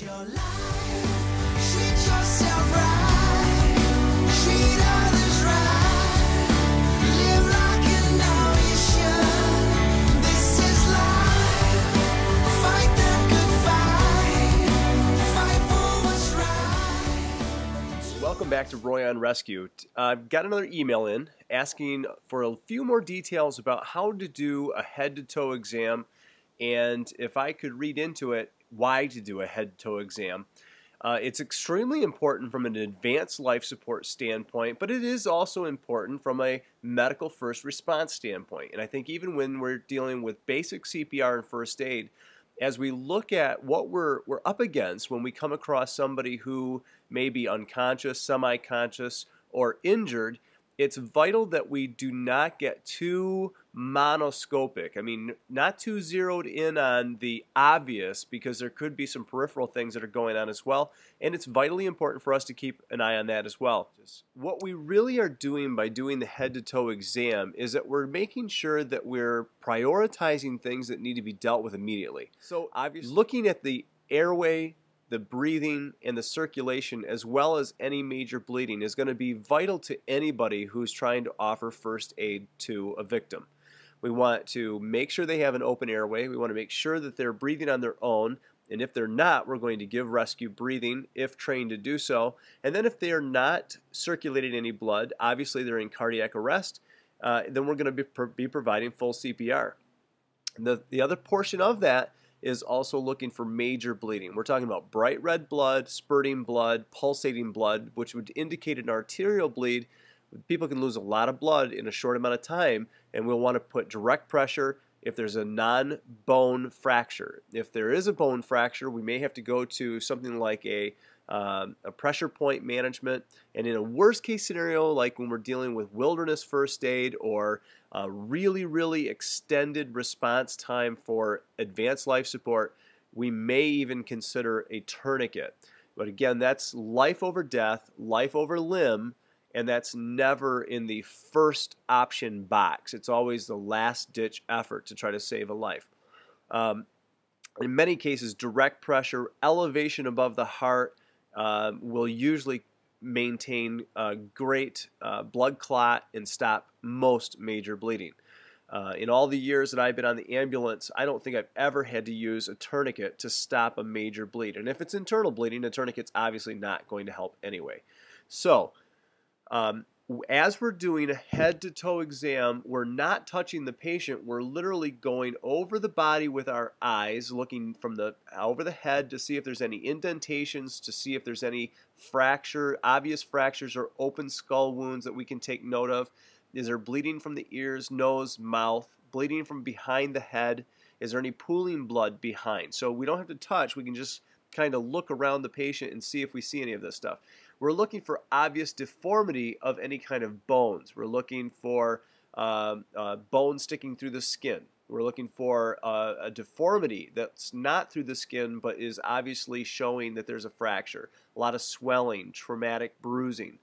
your life. Treat yourself right. Treat others right. Live like you know you should. This is life. Fight the good fight. Fight for what's right. Welcome back to Roy on Rescue. I've got another email in asking for a few more details about how to do a head-to-toe exam, and if I could read into it, why to do a head-to-toe exam. It's extremely important from an advanced life support standpoint, but it is also important from a medical first response standpoint. And I think even when we're dealing with basic CPR and first aid, as we look at what we're up against when we come across somebody who may be unconscious, semi-conscious, or injured, it's vital that we do not get too monoscopic. I mean, not too zeroed in on the obvious, because there could be some peripheral things that are going on as well, and it's vitally important for us to keep an eye on that as well. What we really are doing by doing the head-to-toe exam is that we're making sure that we're prioritizing things that need to be dealt with immediately. So obviously, looking at the airway, the breathing, and the circulation, as well as any major bleeding, is going to be vital to anybody who's trying to offer first aid to a victim. We want to make sure they have an open airway. We want to make sure that they're breathing on their own, and if they're not, we're going to give rescue breathing if trained to do so. And then if they are not circulating any blood, obviously they're in cardiac arrest, then we're going to be providing full CPR. The other portion of that is also looking for major bleeding. We're talking about bright red blood, spurting blood, pulsating blood, which would indicate an arterial bleed. People can lose a lot of blood in a short amount of time, and we'll want to put direct pressure if there's a non-bone fracture. If there is a bone fracture, we may have to go to something like a pressure point management, and in a worst case scenario, like when we're dealing with wilderness first aid or a really extended response time for advanced life support, we may even consider a tourniquet. But again, that's life over death, life over limb, and that's never in the first option box. It's always the last ditch effort to try to save a life. In many cases, direct pressure, elevation above the heart, will usually maintain a great blood clot and stop most major bleeding. In all the years that I've been on the ambulance, I don't think I've ever had to use a tourniquet to stop a major bleed. And if it's internal bleeding, a tourniquet's obviously not going to help anyway. So, as we're doing a head-to-toe exam, we're not touching the patient. We're literally going over the body with our eyes, looking from over the head to see if there's any indentations, to see if there's any obvious fractures or open skull wounds that we can take note of. Is there bleeding from the ears, nose, mouth, bleeding from behind the head? Is there any pooling blood behind? So we don't have to touch. We can just kind of look around the patient and see if we see any of this stuff. We're looking for obvious deformity of any kind of bones. We're looking for bone sticking through the skin. We're looking for a deformity that's not through the skin but is obviously showing that there's a fracture. A lot of swelling, traumatic bruising.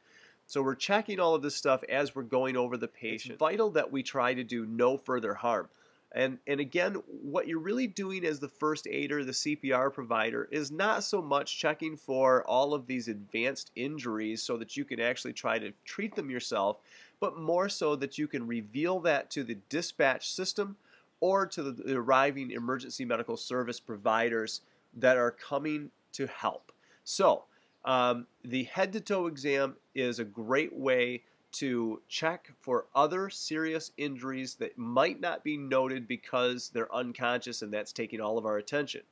So we're checking all of this stuff as we're going over the patient. It's vital that we try to do no further harm. And again, what you're really doing as the first aider, the CPR provider, is not so much checking for all of these advanced injuries so that you can actually try to treat them yourself, but more so that you can reveal that to the dispatch system or to the arriving emergency medical service providers that are coming to help. So, the head-to-toe exam is a great way to check for other serious injuries that might not be noted because they're unconscious, and that's taking all of our attention.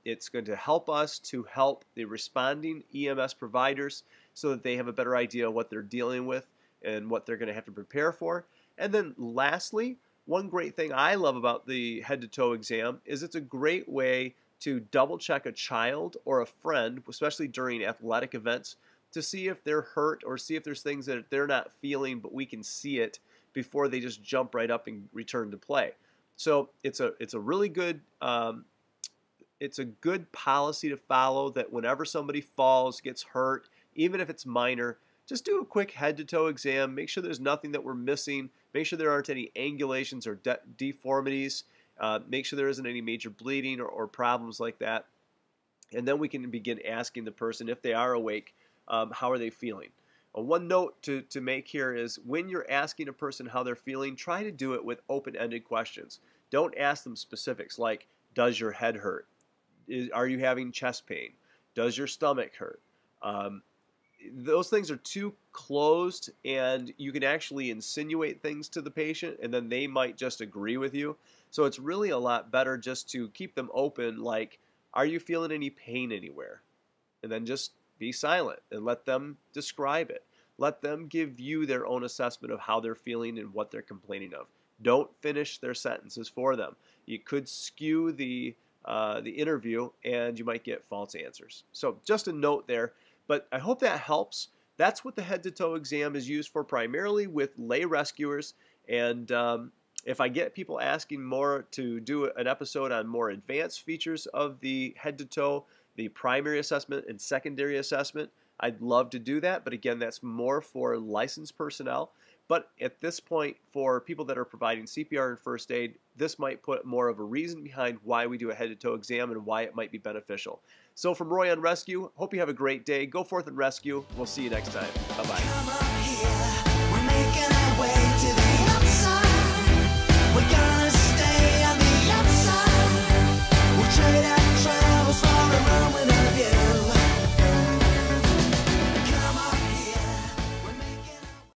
It's going to help us to help the responding EMS providers so that they have a better idea of what they're dealing with and what they're going to have to prepare for. And then lastly, one great thing I love about the head-to-toe exam is it's a great way to double check a child or a friend, especially during athletic events, to see if they're hurt or see if there's things that they're not feeling, but we can see it before they just jump right up and return to play. So it's a really good it's a good policy to follow, that whenever somebody falls, gets hurt, even if it's minor, just do a quick head-to-toe exam. Make sure there's nothing that we're missing. Make sure there aren't any angulations or deformities. Make sure there isn't any major bleeding or problems like that. And then we can begin asking the person, if they are awake, how are they feeling? One note to make here is when you're asking a person how they're feeling, try to do it with open-ended questions. Don't ask them specifics like, does your head hurt? Are you having chest pain? Does your stomach hurt? Those things are too closed, and you can actually insinuate things to the patient, and then they might just agree with you. So it's really a lot better just to keep them open, like, are you feeling any pain anywhere? And then just be silent and let them describe it. Let them give you their own assessment of how they're feeling and what they're complaining of. Don't finish their sentences for them. You could skew the interview, and you might get false answers. So just a note there, but I hope that helps. That's what the head-to-toe exam is used for, primarily with lay rescuers. And if I get people asking more to do an episode on more advanced features of the head-to-toe, the primary assessment and secondary assessment, I'd love to do that. But again, that's more for licensed personnel. But at this point, for people that are providing CPR and first aid, this might put more of a reason behind why we do a head-to-toe exam and why it might be beneficial. So from Roy on Rescue, hope you have a great day. Go forth and rescue. We'll see you next time. Bye-bye. Come on here, we're making our way to the